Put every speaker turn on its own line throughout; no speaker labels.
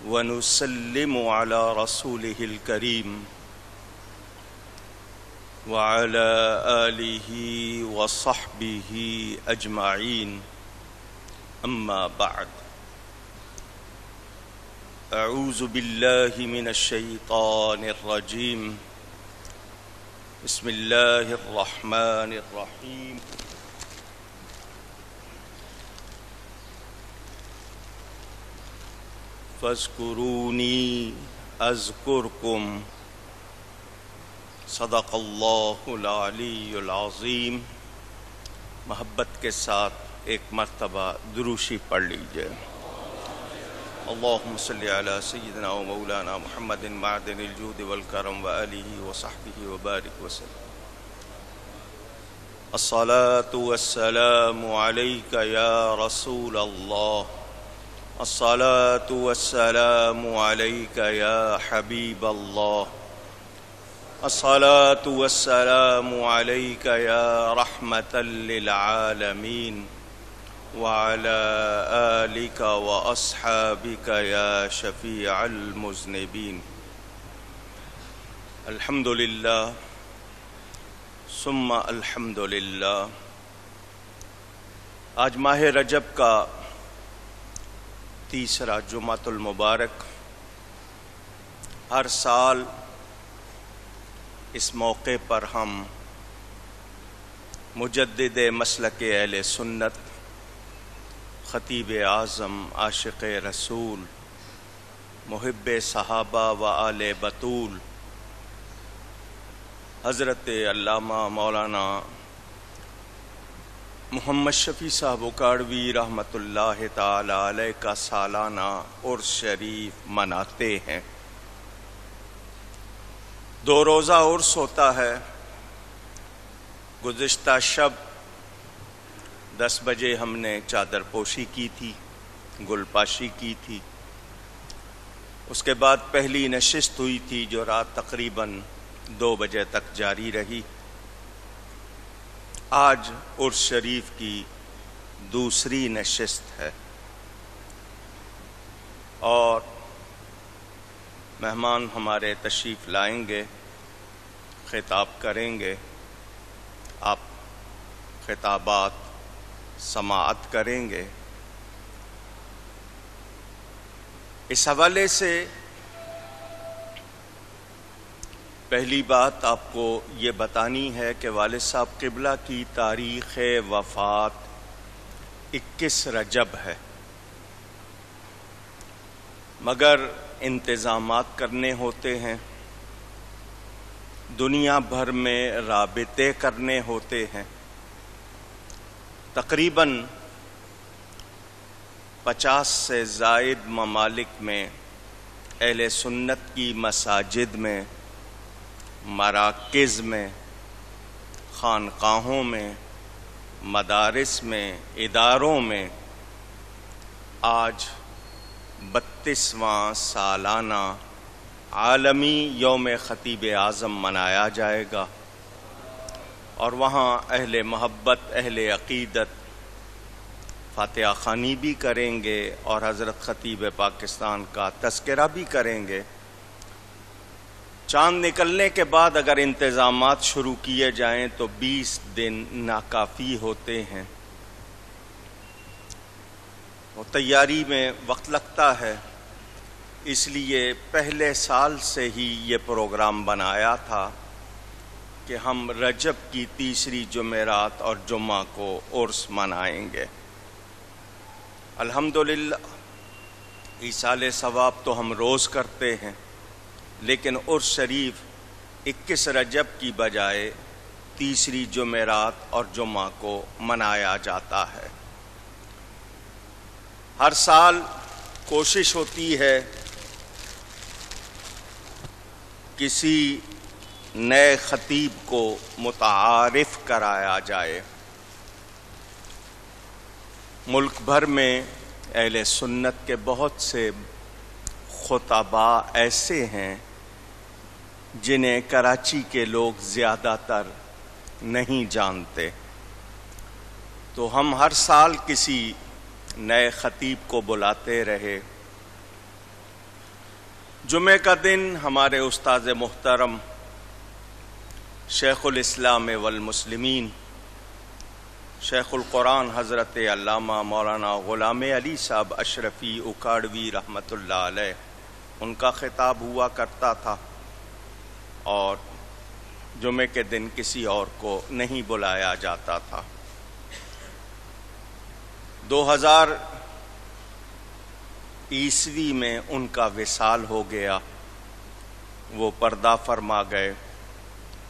ونسلم على رسوله الكريم وعلى آله وصحبه أجمعين. أما بعد، أعوذ بالله من الشيطان الرجيم. بسم الله الرحمن الرحيم. فاذكروني أذكركم. صدق اللہ العلی العظیم. محبت کے ساتھ ایک مرتبہ دروشی پڑھ لیجئے. اللہم صلی علی سیدنا و مولانا محمد معدن الجود والکرم وآلہ وصحبہ وبارک وسلم. الصلاة والسلام علیک یا رسول اللہ. الصلاة والسلام علیک یا حبیب اللہ. الصلاة والسلام علیک یا رحمة للعالمین وعلى آلک واصحابک یا شفیع المذنبین. الحمدللہ ثم الحمدللہ. آج ماہ رجب کا تیسرا جمعۃ المبارک. ہر سال اس موقع پر ہم مجدد مسلک اہل سنت، خطیب اعظم، عاشق رسول، محب صحابہ و آل بطول، حضرت علامہ مولانا محمد شفیع صاحب اکاڑوی رحمۃ اللہ تعالی علیہ کا سالانہ عرس شریف مناتے ہیں. 2 روزہ عرس ہوتا ہے. گزشتہ شب 10 بجے ہم نے چادر پوشی کی تھی، گل پاشی کی تھی. اس کے بعد پہلی نشست ہوئی تھی جو رات تقریباً 2 بجے تک جاری رہی. آج عرس شریف کی دوسری نشست ہے اور مہمان ہمارے تشریف لائیں گے، خطاب کریں گے. آپ خطابات سماعت کریں گے. اس حوالے سے پہلی بات آپ کو یہ بتانی ہے کہ والد صاحب قبلہ کی تاریخ وفات 21 رجب ہے، مگر انتظامات کرنے ہوتے ہیں، دنیا بھر میں رابطے کرنے ہوتے ہیں. تقریباً 50 سے زائد ممالک میں اہل سنت کی مساجد میں، مراکز میں، خانقاہوں میں، مدارس میں، اداروں میں آج 32واں سالانہ عالمی یوم خطیب اعظم منایا جائے گا اور وہاں اہل محبت، اہل عقیدت فاتحہ خوانی بھی کریں گے اور حضرت خطیب پاکستان کا تذکرہ بھی کریں گے. چاند نکلنے کے بعد اگر انتظامات شروع کیے جائیں تو 20 دن ناکافی ہوتے ہیں. وہ تیاری میں وقت لگتا ہے، اس لیے پہلے سال سے ہی یہ پروگرام بنایا تھا کہ ہم رجب کی تیسری جمعرات اور جمعہ کو عرس منائیں گے. الحمدللہ ایصال ثواب تو ہم روز کرتے ہیں، لیکن عرس شریف 21 رجب کی بجائے تیسری جمعرات اور جمعہ کو منایا جاتا ہے. ہر سال کوشش ہوتی ہے کسی نئے خطیب کو متعارف کرایا جائے. ملک بھر میں اہل سنت کے بہت سے خطباء ایسے ہیں جنہیں کراچی کے لوگ زیادہ تر نہیں جانتے. تو ہم ہر سال کسی نئے خطیب کو بلاتے رہے جمعہ کا دن ہمارے استاذ محترم شیخ الاسلام والمسلمین شیخ القرآن حضرت علامہ مولانا غلام علی صاحب اشرفی اکاڑوی رحمۃ اللہ علیہ ان کا خطاب ہوا کرتا تھا، اور جمعے کے دن کسی اور کو نہیں بلایا جاتا تھا۔ 2000 عیسوی میں ان کا وصال ہو گیا، وہ پردہ فرما گئے۔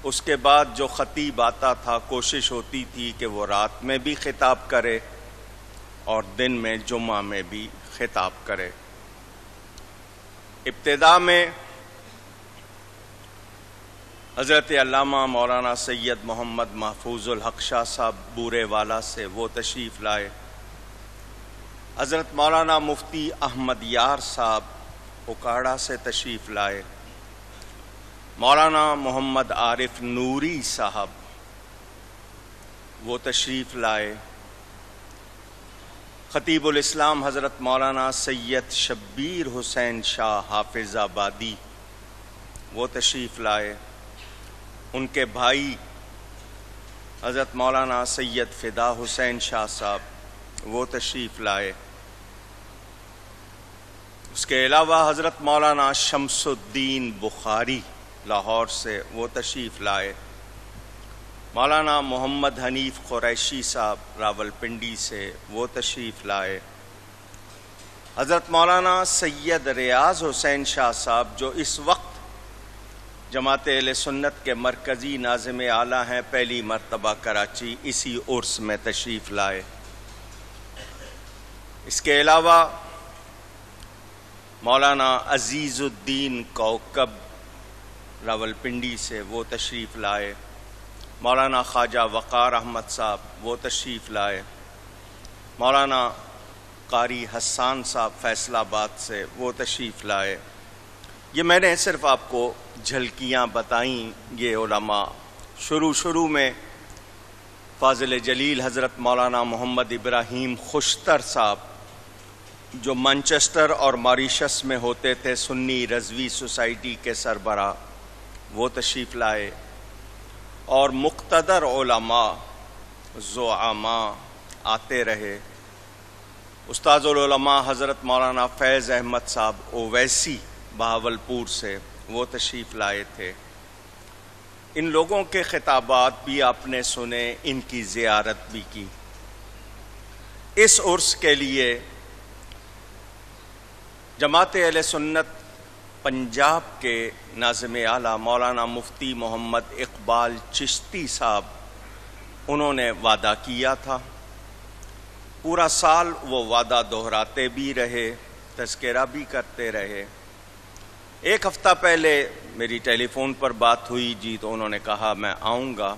اس کے بعد جو خطیب آتا تھا کوشش ہوتی تھی کہ وہ رات میں بھی خطاب کرے اور دن میں جمعہ میں بھی خطاب کرے۔ ابتدا میں حضرت علامہ مولانا سید محمد محفوظ الحق شاہ صاحب بورے والا سے وہ تشریف لائے، حضرت مولانا مفتی احمد یار صاحب اکاڑا سے تشریف لائے، مولانا محمد عارف نوری صاحب وہ تشریف لائے، خطیب الاسلام حضرت مولانا سید شبیر حسین شاہ حافظ آبادی وہ تشریف لائے، ان کے بھائی حضرت مولانا سید فدا حسین شاہ صاحب وہ تشریف لائے۔ اس کے علاوہ حضرت مولانا شمس الدین بخاری لاہور سے وہ تشریف لائے، مولانا محمد حنیف قریشی صاحب راولپنڈی سے وہ تشریف لائے، حضرت مولانا سید ریاض حسین شاہ صاحب جو اس وقت جماعت اہل سنت کے مرکزی ناظم اعلیٰ ہیں، پہلی مرتبہ کراچی اسی عرس میں تشریف لائے۔ اس کے علاوہ مولانا عزیز الدین کوکب راولپنڈی سے وہ تشریف لائے، مولانا خواجہ وقار احمد صاحب وہ تشریف لائے، مولانا قاری حسان صاحب فیصل آباد سے وہ تشریف لائے۔ یہ میں نے صرف آپ کو جھلکیاں بتائیں۔ یہ علماء شروع میں فاضل جلیل حضرت مولانا محمد ابراہیم خوشتر صاحب جو مانچسٹر اور ماریشس میں ہوتے تھے، سنی رضوی سوسائٹی کے سربراہ وہ تشریف لائے، اور مقتدر علماء زعماء آتے رہے۔ استاذ العلماء حضرت مولانا فیض احمد صاحب اویسی بہاولپور سے وہ تشریف لائے تھے۔ ان لوگوں کے خطابات بھی آپ نے سنے، ان کی زیارت بھی کی۔ اس عرس کے لیے جماعت اہل سنت پنجاب کے ناظم اعلیٰ مولانا مفتی محمد اقبال چشتی صاحب انہوں نے وعدہ کیا تھا، پورا سال وہ وعدہ دہراتے بھی رہے، تذکرہ بھی کرتے رہے۔ ایک ہفتہ پہلے میری ٹیلی فون پر بات ہوئی جی، تو انہوں نے کہا میں آؤں گا،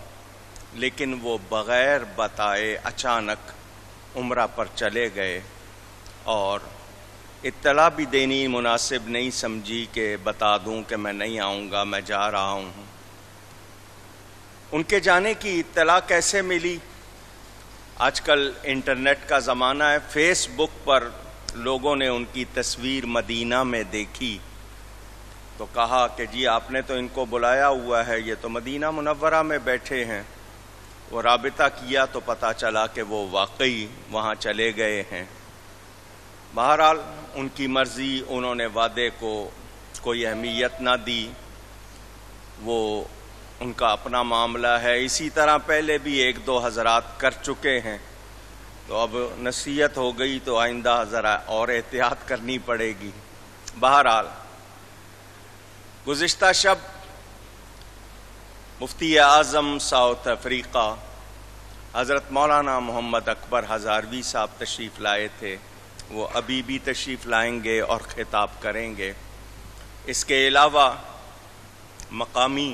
لیکن وہ بغیر بتائے اچانک عمرہ پر چلے گئے، اور اطلاع بھی دینی مناسب نہیں سمجھی کہ بتا دوں کہ میں نہیں آؤں گا، میں جا رہا ہوں۔ ان کے جانے کی اطلاع کیسے ملی؟ آج کل انٹرنیٹ کا زمانہ ہے، فیس بک پر لوگوں نے ان کی تصویر مدینہ میں دیکھی تو کہا کہ جی آپ نے تو ان کو بلایا ہوا ہے، یہ تو مدینہ منورہ میں بیٹھے ہیں۔ وہ رابطہ کیا تو پتہ چلا کہ وہ واقعی وہاں چلے گئے ہیں۔ بہرحال ان کی مرضی، انہوں نے وعدے کو کوئی اہمیت نہ دی، وہ ان کا اپنا معاملہ ہے۔ اسی طرح پہلے بھی ایک دو حضرات کر چکے ہیں، تو اب نصیحت ہو گئی تو آئندہ ذرا اور احتیاط کرنی پڑے گی۔ بہرحال گزشتہ شب مفتی اعظم ساؤتھ افریقہ حضرت مولانا محمد اکبر ہزاروی صاحب تشریف لائے تھے، وہ ابھی بھی تشریف لائیں گے اور خطاب کریں گے۔ اس کے علاوہ مقامی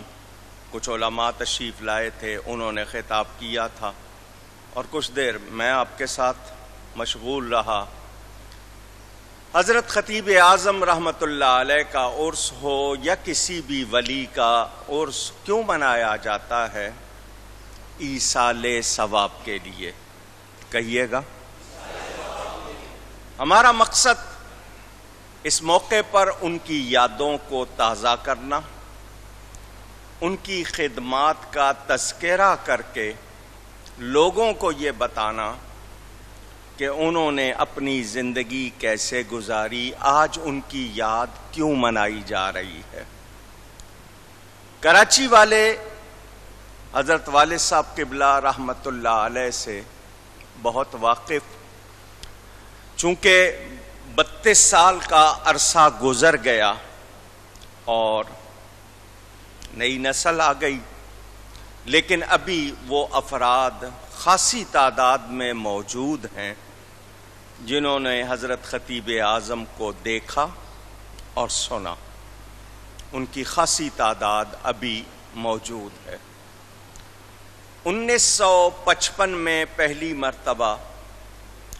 کچھ علماء تشریف لائے تھے، انہوں نے خطاب کیا تھا، اور کچھ دیر میں آپ کے ساتھ مشغول رہا۔ حضرت خطیب اعظم رحمۃ اللہ علیہ کا عرس ہو یا کسی بھی ولی کا عرس کیوں منایا جاتا ہے؟ ایصال ثواب کے لیے، کہیے گا۔ ہمارا مقصد اس موقع پر ان کی یادوں کو تازہ کرنا، ان کی خدمات کا تذکرہ کر کے لوگوں کو یہ بتانا کہ انہوں نے اپنی زندگی کیسے گزاری، آج ان کی یاد کیوں منائی جا رہی ہے۔ کراچی والے حضرت والد صاحب قبلہ رحمۃ اللہ علیہ سے بہت واقف، چونکہ 32 سال کا عرصہ گزر گیا اور نئی نسل آ گئی، لیکن ابھی وہ افراد خاصی تعداد میں موجود ہیں جنہوں نے حضرت خطیب اعظم کو دیکھا اور سنا۔ ان کی خاصی تعداد ابھی موجود ہے۔ 1955 میں پہلی مرتبہ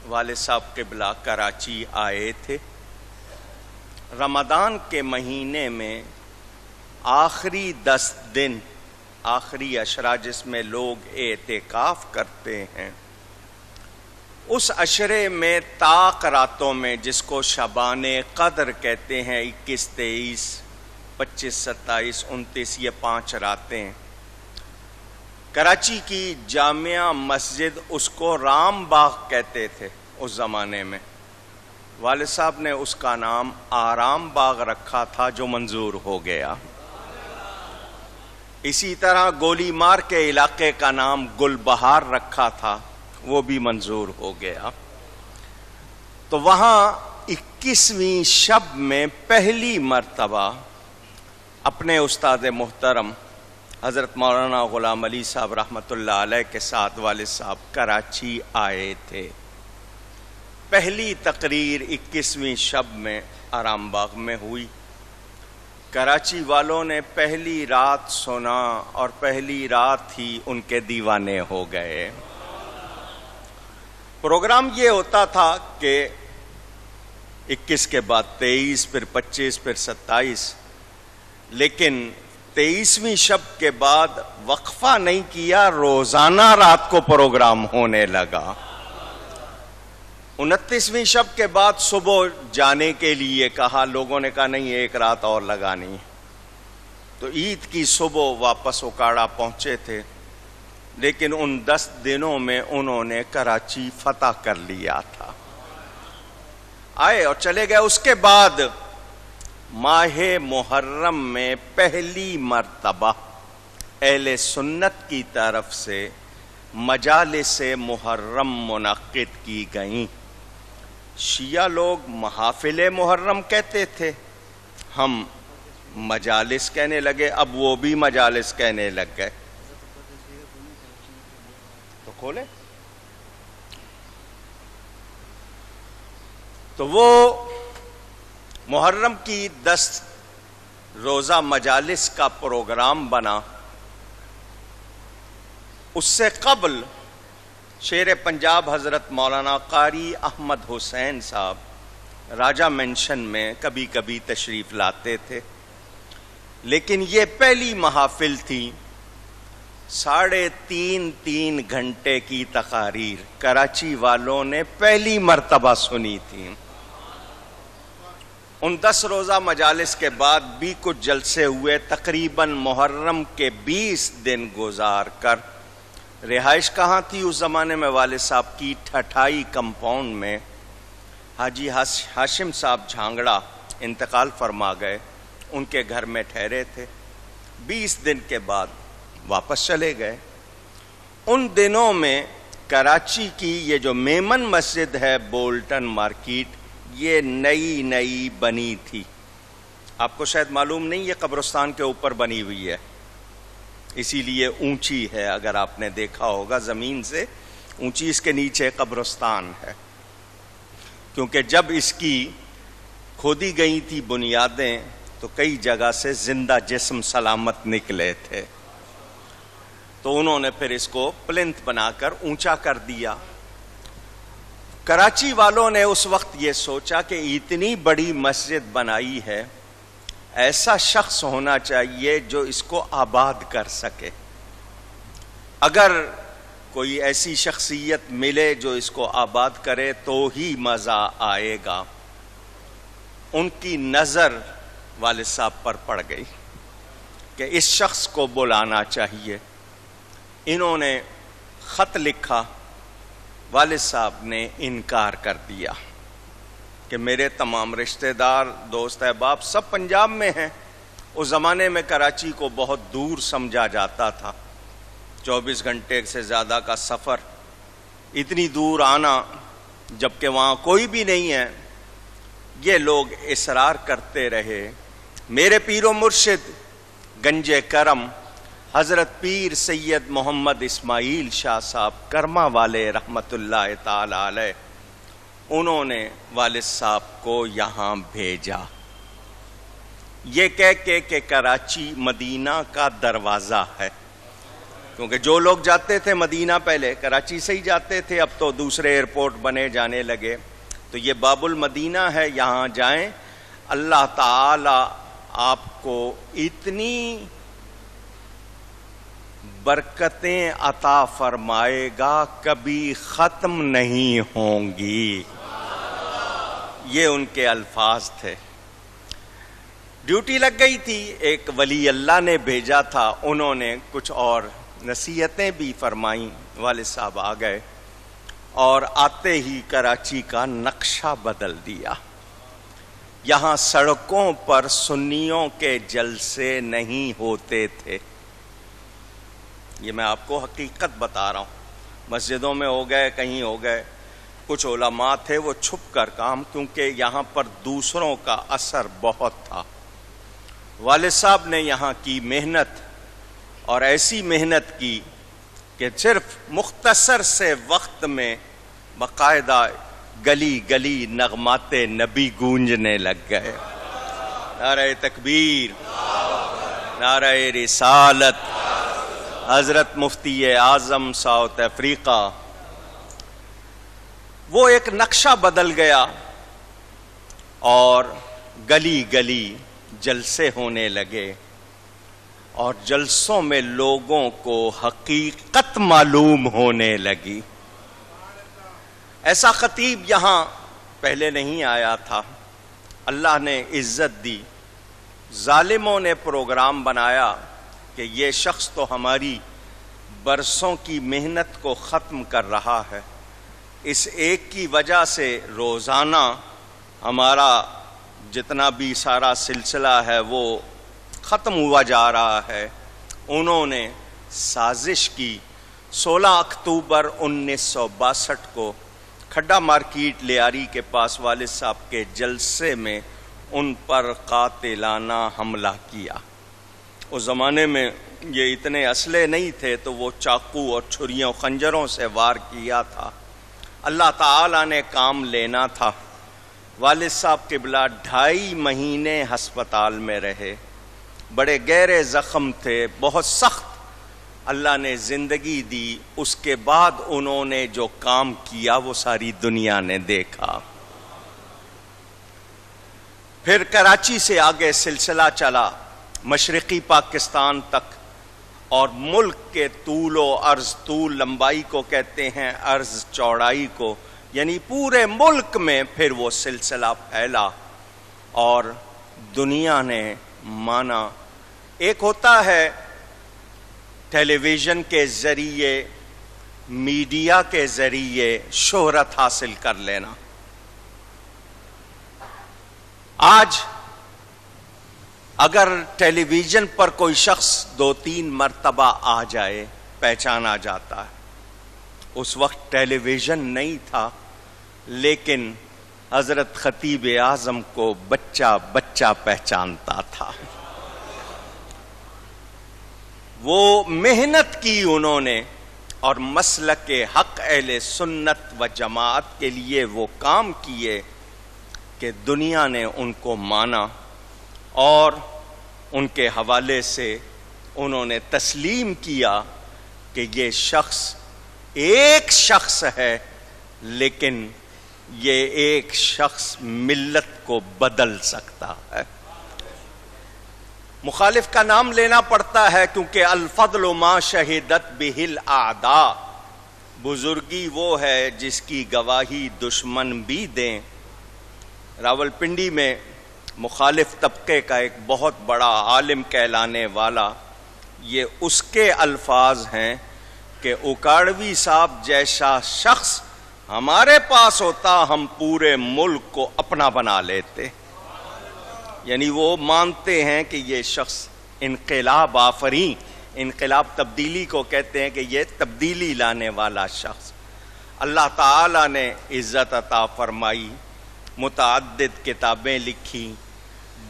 والد صاحب قبلہ کراچی آئے تھے۔ رمضان کے مہینے میں آخری 10 دن، آخری عشرہ جس میں لوگ اعتکاف کرتے ہیں، اس عشرے میں طاق راتوں میں، جس کو شبان قدر کہتے ہیں، 21، 23، 25، 27، 29، یہ 5 راتیں، کراچی کی جامعہ مسجد اس کو رام باغ کہتے تھے اس زمانے میں، والد صاحب نے اس کا نام آرام باغ رکھا تھا جو منظور ہو گیا۔ اسی طرح گولی مار کے علاقے کا نام گل بہار رکھا تھا، وہ بھی منظور ہو گیا۔ تو وہاں 21ویں شب میں پہلی مرتبہ اپنے استاد محترم حضرت مولانا غلام علی صاحب رحمۃ اللہ علیہ کے ساتھ والد صاحب کراچی آئے تھے۔ پہلی تقریر 21ویں شب میں آرام باغ میں ہوئی۔ کراچی والوں نے پہلی رات سنا اور پہلی رات ہی ان کے دیوانے ہو گئے۔ پروگرام یہ ہوتا تھا کہ 21 کے بعد 23، پھر 25، پھر 27، لیکن 23ویں شب کے بعد وقفہ نہیں کیا، روزانہ رات کو پروگرام ہونے لگا۔ 29ویں شب کے بعد صبح جانے کے لیے کہا، لوگوں نے کہا نہیں ایک رات اور لگانی، تو عید کی صبح واپس اکاڑا پہنچے تھے، لیکن ان 10 دنوں میں انہوں نے کراچی فتح کر لیا تھا، آئے اور چلے گئے۔ اس کے بعد ماہ محرم میں پہلی مرتبہ اہل سنت کی طرف سے مجالس محرم منعقد کی گئیں۔ شیعہ لوگ محافل محرم کہتے تھے، ہم مجالس کہنے لگے، اب وہ بھی مجالس کہنے لگ گئے۔ تو کھولے تو وہ محرم کی 10 روزہ مجالس کا پروگرام بنا۔ اس سے قبل شیر پنجاب حضرت مولانا قاری احمد حسین صاحب راجہ مینشن میں کبھی کبھی تشریف لاتے تھے، لیکن یہ پہلی محافل تھی 3.5 گھنٹے کی تقاریر کراچی والوں نے پہلی مرتبہ سنی تھی۔ ان 10 روزہ مجالس کے بعد بھی کچھ جلسے ہوئے، تقریباً محرم کے 20 دن گزار کر رہائش کہاں تھی اس زمانے میں والد صاحب کی؟ ٹھٹائی کمپاؤنڈ میں۔ حاجی ہاشم صاحب جھانگڑا انتقال فرما گئے، ان کے گھر میں ٹھہرے تھے۔ 20 دن کے بعد واپس چلے گئے۔ ان دنوں میں کراچی کی یہ جو میمن مسجد ہے بولٹن مارکیٹ، یہ نئی بنی تھی۔ آپ کو شاید معلوم نہیں، یہ قبرستان کے اوپر بنی ہوئی ہے، اسی لیے اونچی ہے، اگر آپ نے دیکھا ہوگا زمین سے اونچی، اس کے نیچے قبرستان ہے، کیونکہ جب اس کی کھودی گئی تھی بنیادیں تو کئی جگہ سے زندہ جسم سلامت نکلے تھے، تو انہوں نے پھر اس کو پلنتھ بنا کر اونچا کر دیا۔ کراچی والوں نے اس وقت یہ سوچا کہ اتنی بڑی مسجد بنائی ہے، ایسا شخص ہونا چاہیے جو اس کو آباد کر سکے۔ اگر کوئی ایسی شخصیت ملے جو اس کو آباد کرے تو ہی مزہ آئے گا۔ ان کی نظر والد صاحب پر پڑ گئی کہ اس شخص کو بلانا چاہیے۔ انہوں نے خط لکھا، والد صاحب نے انکار کر دیا کہ میرے تمام رشتہ دار، دوست احباب سب پنجاب میں ہیں۔ اس زمانے میں کراچی کو بہت دور سمجھا جاتا تھا، 24 گھنٹے سے زیادہ کا سفر، اتنی دور آنا جبکہ وہاں کوئی بھی نہیں ہے۔ یہ لوگ اصرار کرتے رہے۔ میرے پیر و مرشد گنج کرم حضرت پیر سید محمد اسماعیل شاہ صاحب کرما والے رحمت اللہ تعالی علیہ، انہوں نے والد صاحب کو یہاں بھیجا، یہ کہہ کے کہ کراچی مدینہ کا دروازہ ہے، کیونکہ جو لوگ جاتے تھے مدینہ پہلے کراچی سے ہی جاتے تھے، اب تو دوسرے ایئرپورٹ بنے جانے لگے، تو یہ باب المدینہ ہے، یہاں جائیں، اللہ تعالی آپ کو اتنی برکتیں عطا فرمائے گا کبھی ختم نہیں ہوں گی۔ یہ ان کے الفاظ تھے۔ ڈیوٹی لگ گئی تھی، ایک ولی اللہ نے بھیجا تھا، انہوں نے کچھ اور نصیحتیں بھی فرمائیں، والد صاحب آ گئے اور آتے ہی کراچی کا نقشہ بدل دیا۔ یہاں سڑکوں پر سنیوں کے جلسے نہیں ہوتے تھے، یہ میں آپ کو حقیقت بتا رہا ہوں۔ مسجدوں میں ہو گئے، کہیں ہو گئے، کچھ علماء تھے وہ چھپ کر کام، کیونکہ یہاں پر دوسروں کا اثر بہت تھا۔ والد صاحب نے یہاں کی محنت، اور ایسی محنت کی کہ صرف مختصر سے وقت میں باقاعدہ گلی گلی نغمات نبی گونجنے لگ گئے۔ نعرہ تکبیر، نعرہ رسالت، حضرت مفتی اعظم ساؤتھ افریقہ، وہ ایک نقشہ بدل گیا اور گلی گلی جلسے ہونے لگے، اور جلسوں میں لوگوں کو حقیقت معلوم ہونے لگی۔ ایسا خطیب یہاں پہلے نہیں آیا تھا، اللہ نے عزت دی۔ ظالموں نے پروگرام بنایا کہ یہ شخص تو ہماری برسوں کی محنت کو ختم کر رہا ہے، اس ایک کی وجہ سے روزانہ ہمارا جتنا بھی سارا سلسلہ ہے وہ ختم ہوا جا رہا ہے۔ انہوں نے سازش کی، 16 اکتوبر 1962 کو کھڈا مارکیٹ لیاری کے پاس والد صاحب کے جلسے میں ان پر قاتلانہ حملہ کیا۔ اس زمانے میں یہ اتنے اسلحے نہیں تھے، تو وہ چاقو اور چھریوں خنجروں سے وار کیا تھا۔ اللہ تعالیٰ نے کام لینا تھا۔ والد صاحب قبلہ 2.5 مہینے ہسپتال میں رہے، بڑے گہرے زخم تھے، بہت سخت۔ اللہ نے زندگی دی، اس کے بعد انہوں نے جو کام کیا وہ ساری دنیا نے دیکھا۔ پھر کراچی سے آگے سلسلہ چلا مشرقی پاکستان تک، اور ملک کے طول و عرض، طول لمبائی کو کہتے ہیں، عرض چوڑائی کو، یعنی پورے ملک میں پھر وہ سلسلہ پھیلا اور دنیا نے مانا۔ ایک ہوتا ہے ٹیلی ویژن کے ذریعے، میڈیا کے ذریعے شہرت حاصل کر لینا۔ آج اگر ٹیلی ویژن پر کوئی شخص 2-3 مرتبہ آ جائے پہچانا جاتا ہے۔ اس وقت ٹیلی ویژن نہیں تھا، لیکن حضرت خطیب اعظم کو بچہ بچہ پہچانتا تھا۔ وہ محنت کی انہوں نے، اور مسلک حق اہل سنت و جماعت کے لیے وہ کام کیے کہ دنیا نے ان کو مانا، اور ان کے حوالے سے انہوں نے تسلیم کیا کہ یہ شخص ایک شخص ہے، لیکن یہ ایک شخص ملت کو بدل سکتا ہے۔ مخالف کا نام لینا پڑتا ہے، کیونکہ الفضل ما شہدت بہ الاعداء، بزرگی وہ ہے جس کی گواہی دشمن بھی دیں۔ راولپنڈی میں مخالف طبقے کا ایک بہت بڑا عالم کہلانے والا، یہ اس کے الفاظ ہیں کہ اکاڑوی صاحب جیسا شخص ہمارے پاس ہوتا ہم پورے ملک کو اپنا بنا لیتے. یعنی وہ مانتے ہیں کہ یہ شخص انقلاب آفریں، انقلاب تبدیلی کو کہتے ہیں کہ یہ تبدیلی لانے والا شخص. اللہ تعالیٰ نے عزت عطا فرمائی، متعدد کتابیں لکھی،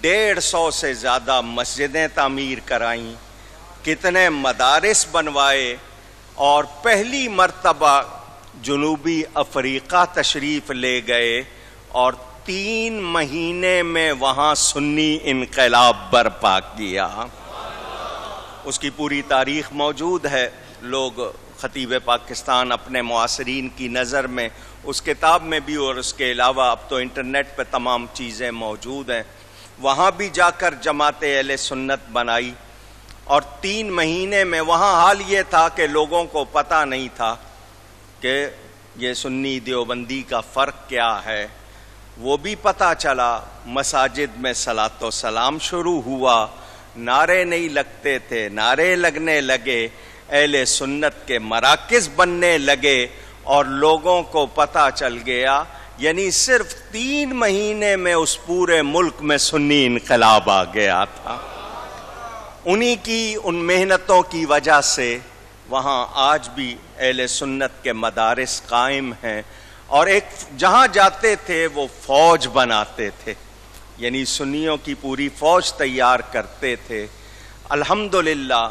150 سے زیادہ مسجدیں تعمیر کرائیں، کتنے مدارس بنوائے، اور پہلی مرتبہ جنوبی افریقہ تشریف لے گئے اور 3 مہینے میں وہاں سنی انقلاب برپا کیا. اس کی پوری تاریخ موجود ہے. لوگ خطیب پاکستان اپنے معاصرین کی نظر میں اس کتاب میں بھی، اور اس کے علاوہ اب تو انٹرنیٹ پہ تمام چیزیں موجود ہیں، وہاں بھی جا کر جماعت اہل سنت بنائی. اور 3 مہینے میں وہاں حال یہ تھا کہ لوگوں کو پتہ نہیں تھا کہ یہ سنی دیوبندی کا فرق کیا ہے. وہ بھی پتہ چلا. مساجد میں صلاۃ و سلام شروع ہوا، نعرے نہیں لگتے تھے، نعرے لگنے لگے، اہل سنت کے مراکز بننے لگے، اور لوگوں کو پتہ چل گیا. یعنی صرف 3 مہینے میں اس پورے ملک میں سنی انقلاب آ گیا تھا. انہی کی ان محنتوں کی وجہ سے وہاں آج بھی اہل سنت کے مدارس قائم ہیں، اور ایک جہاں جاتے تھے وہ فوج بناتے تھے، یعنی سنیوں کی پوری فوج تیار کرتے تھے. الحمدللہ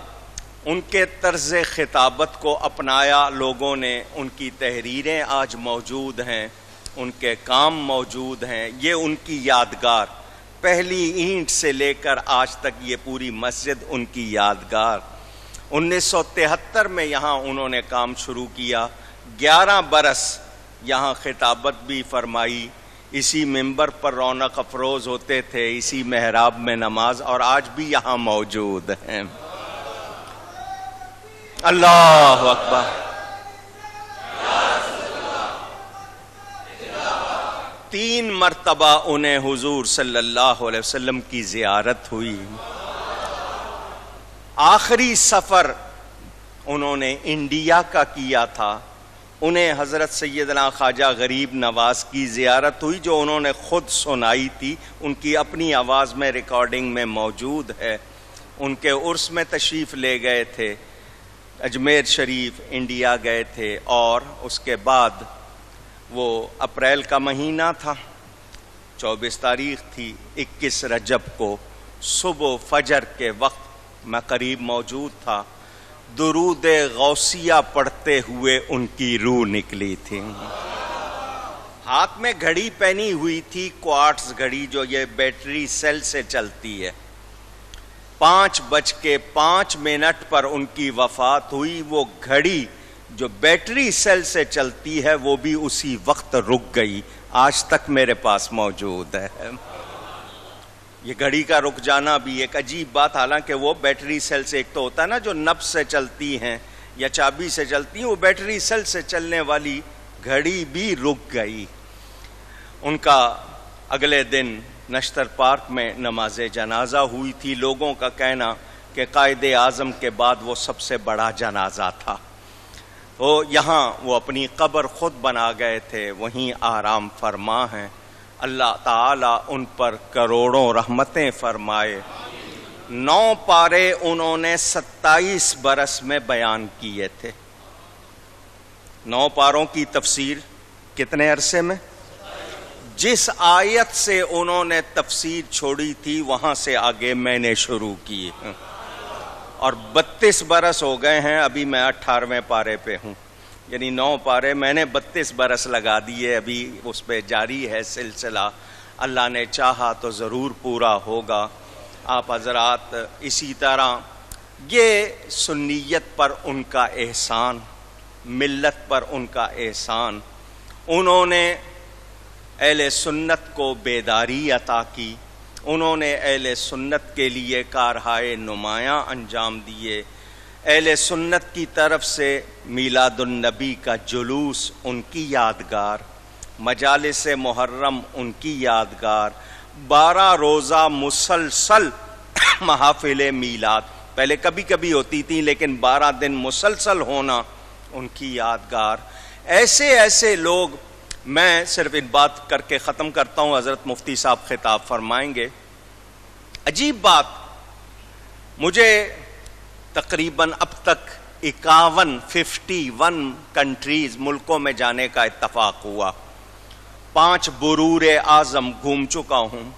ان کے طرز خطابت کو اپنایا لوگوں نے. ان کی تحریریں آج موجود ہیں، ان کے کام موجود ہیں. یہ ان کی یادگار، پہلی اینٹ سے لے کر آج تک یہ پوری مسجد ان کی یادگار. 1973 میں یہاں انہوں نے کام شروع کیا، 11 برس یہاں خطابت بھی فرمائی، اسی منبر پر رونق افروز ہوتے تھے، اسی محراب میں نماز، اور آج بھی یہاں موجود ہیں. اللہ اکبر. 3 مرتبہ انہیں حضور صلی اللہ علیہ وسلم کی زیارت ہوئی. آخری سفر انہوں نے انڈیا کا کیا تھا. انہیں حضرت سیدنا خواجہ غریب نواز کی زیارت ہوئی، جو انہوں نے خود سنائی تھی، ان کی اپنی آواز میں ریکارڈنگ میں موجود ہے. ان کے عرس میں تشریف لے گئے تھے، اجمیر شریف انڈیا گئے تھے، اور اس کے بعد وہ اپریل کا مہینہ تھا، 24 تاریخ تھی، 21 رجب کو صبح فجر کے وقت میں قریب موجود تھا. درود غوثیہ پڑھتے ہوئے ان کی روح نکلی تھی. ہاتھ میں گھڑی پہنی ہوئی تھی، کوارٹز گھڑی، جو یہ بیٹری سیل سے چلتی ہے. 5:05 پر ان کی وفات ہوئی. وہ گھڑی جو بیٹری سیل سے چلتی ہے وہ بھی اسی وقت رک گئی، آج تک میرے پاس موجود ہے. یہ گھڑی کا رک جانا بھی ایک عجیب بات، حالانکہ وہ بیٹری سیل سے، ایک تو ہوتا ہے نا جو نبض سے چلتی ہیں یا چابی سے چلتی ہیں، وہ بیٹری سیل سے چلنے والی گھڑی بھی رک گئی. ان کا اگلے دن نشتر پارک میں نماز جنازہ ہوئی تھی. لوگوں کا کہنا کہ قائد اعظم کے بعد وہ سب سے بڑا جنازہ تھا. تو یہاں وہ اپنی قبر خود بنا گئے تھے، وہیں آرام فرما ہیں. اللہ تعالیٰ ان پر کروڑوں رحمتیں فرمائے. 9 پارے انہوں نے 27 برس میں بیان کیے تھے. 9 پاروں کی تفسیر کتنے عرصے میں؟ جس آیت سے انہوں نے تفسیر چھوڑی تھی وہاں سے آگے میں نے شروع کی، اور 32 برس ہو گئے ہیں. ابھی میں 18ویں پارے پہ ہوں، یعنی 9 پارے میں نے 32 برس لگا دیے. ابھی اس پہ جاری ہے سلسلہ. اللہ نے چاہا تو ضرور پورا ہوگا. آپ حضرات اسی طرح یہ سنیت پر ان کا احسان، ملت پر ان کا احسان. انہوں نے اہل سنت کو بیداری عطا کی، انہوں نے اہل سنت کے لیے کارہائے نمایاں انجام دیے. اہل سنت کی طرف سے میلاد النبی کا جلوس ان کی یادگار، مجالس محرم ان کی یادگار، 12 روزہ مسلسل محافل میلاد، پہلے کبھی کبھی ہوتی تھی لیکن 12 دن مسلسل ہونا ان کی یادگار. ایسے ایسے لوگ، میں صرف ان بات کر کے ختم کرتا ہوں، حضرت مفتی صاحب خطاب فرمائیں گے. عجیب بات، مجھے تقریباً اب تک 51 کنٹریز، ملکوں میں جانے کا اتفاق ہوا. 5 برور اعظم گھوم چکا ہوں.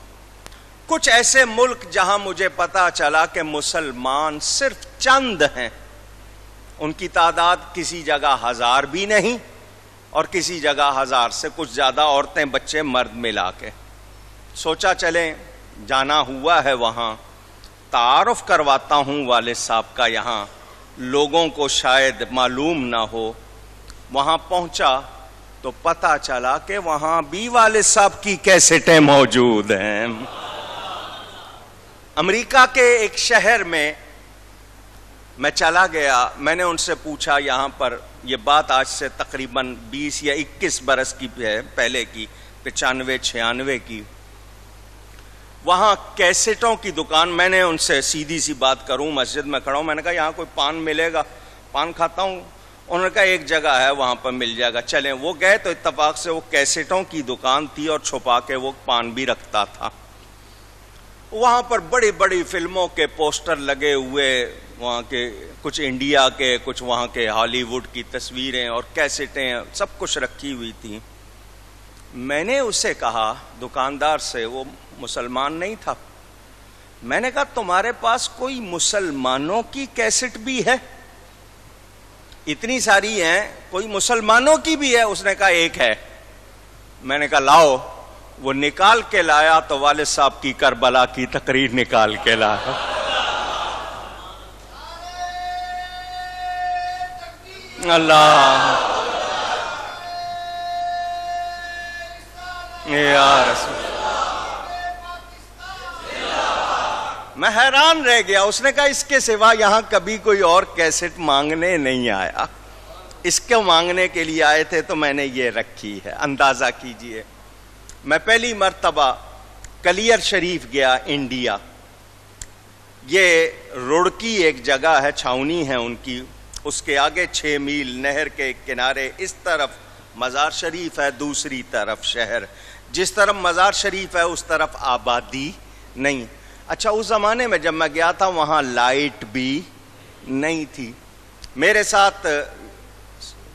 کچھ ایسے ملک جہاں مجھے پتا چلا کہ مسلمان صرف چند ہیں، ان کی تعداد کسی جگہ 1000 بھی نہیں اور کسی جگہ 1000 سے کچھ زیادہ، عورتیں بچے مرد ملا کے. سوچا چلیں، جانا ہوا ہے وہاں، تعارف کرواتا ہوں والد صاحب کا، یہاں لوگوں کو شاید معلوم نہ ہو. وہاں پہنچا تو پتہ چلا کہ وہاں بھی والد صاحب کی کیسٹیں موجود ہیں. امریکہ کے ایک شہر میں میں چلا گیا. میں نے ان سے پوچھا، یہاں پر یہ بات آج سے تقریباً 20 یا 21 برس کی ہے، پہلے کی، 95-96 کی. وہاں کیسٹوں کی دکان، میں نے ان سے سیدھی سی بات کروں، مسجد میں کھڑا ہوں، میں نے کہا یہاں کوئی پان ملے گا؟ پان کھاتا ہوں. انہوں نے کہا ایک جگہ ہے وہاں پر مل جائے گا، چلیں. وہ گئے تو اتفاق سے وہ کیسٹوں کی دکان تھی اور چھپا کے وہ پان بھی رکھتا تھا. وہاں پر بڑی بڑی فلموں کے پوسٹر لگے ہوئے، وہاں کے کچھ انڈیا کے، کچھ وہاں کے ہالی ووڈ کی تصویریں اور کیسٹیں سب کچھ رکھی ہوئی تھیں. میں نے اسے کہا، دکاندار سے، وہ مسلمان نہیں تھا، میں نے کہا تمہارے پاس کوئی مسلمانوں کی کیسٹ بھی ہے؟ اتنی ساری ہیں، کوئی مسلمانوں کی بھی ہے؟ اس نے کہا ایک ہے. میں نے کہا لاؤ. وہ نکال کے لایا تو والد صاحب کی کربلا کی تقریر نکال کے لایا. اللہ یا رسول، میں حیران رہ گیا. اس نے کہا اس کے سوا یہاں کبھی کوئی اور کیسٹ مانگنے نہیں آیا، اس کو مانگنے کے لیے آئے تھے تو میں نے یہ رکھی ہے. اندازہ کیجئے، میں پہلی مرتبہ کلیر شریف گیا، انڈیا. یہ رڑکی ایک جگہ ہے، چھاونی ہے ان کی، اس کے آگے 6 میل نہر کے کنارے، اس طرف مزار شریف ہے، دوسری طرف شہر. جس طرف مزار شریف ہے اس طرف آبادی نہیں. اچھا، اس زمانے میں جب میں گیا تھا وہاں لائٹ بھی نہیں تھی. میرے ساتھ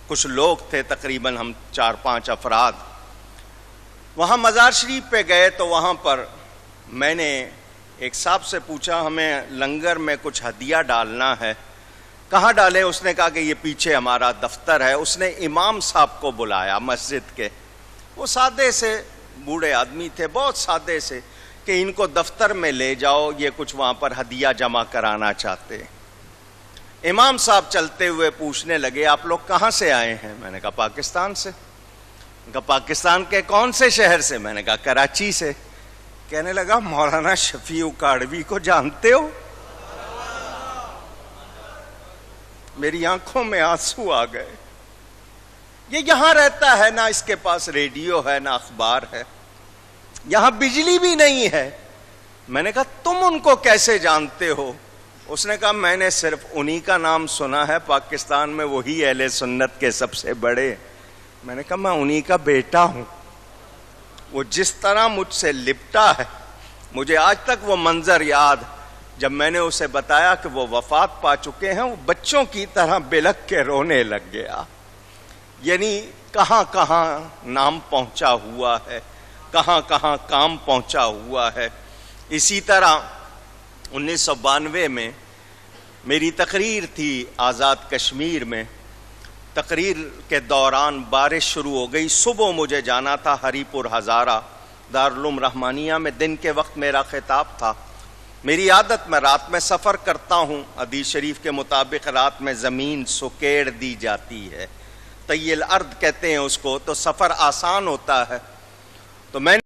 کچھ لوگ تھے، تقریباً ہم 4-5 افراد. وہاں مزار شریف پہ گئے تو وہاں پر میں نے ایک صاحب سے پوچھا، ہمیں لنگر میں کچھ ہدیہ ڈالنا ہے. کہاں ڈالے؟ اس نے کہا کہ یہ پیچھے ہمارا دفتر ہے. اس نے امام صاحب کو بلایا مسجد کے. وہ سادے سے بوڑھے آدمی تھے، بہت سادے سے، کہ ان کو دفتر میں لے جاؤ، یہ کچھ وہاں پر ہدیہ جمع کرانا چاہتے. امام صاحب چلتے ہوئے پوچھنے لگے آپ لوگ کہاں سے آئے ہیں؟ میں نے کہا پاکستان سے. کہا پاکستان کے کون سے شہر سے؟ میں نے کہا کراچی سے. کہنے لگا مولانا شفیع اکاڑوی کو جانتے ہو؟ میری آنکھوں میں آنسو آ گئے. یہ یہاں رہتا ہے، نہ اس کے پاس ریڈیو ہے نہ اخبار ہے، یہاں بجلی بھی نہیں ہے. میں نے کہا تم ان کو کیسے جانتے ہو؟ اس نے کہا میں نے صرف انہی کا نام سنا ہے پاکستان میں، وہی اہل سنت کے سب سے بڑے. میں نے کہا میں انہی کا بیٹا ہوں. وہ جس طرح مجھ سے لپٹا ہے، مجھے آج تک وہ منظر یاد. جب میں نے اسے بتایا کہ وہ وفات پا چکے ہیں، وہ بچوں کی طرح بلک کے رونے لگ گیا. یعنی کہاں کہاں نام پہنچا ہوا ہے، کہاں کہاں کام پہنچا ہوا ہے. اسی طرح 1992 میں میری تقریر تھی آزاد کشمیر میں. تقریر کے دوران بارش شروع ہو گئی. صبح مجھے جانا تھا ہری پور ہزارہ دارالعلوم رحمانیہ میں، دن کے وقت میرا خطاب تھا. میری عادت، میں رات میں سفر کرتا ہوں. حدیث شریف کے مطابق رات میں زمین سکیڑ دی جاتی ہے، طی الارض کہتے ہیں اس کو، تو سفر آسان ہوتا ہے. تو میں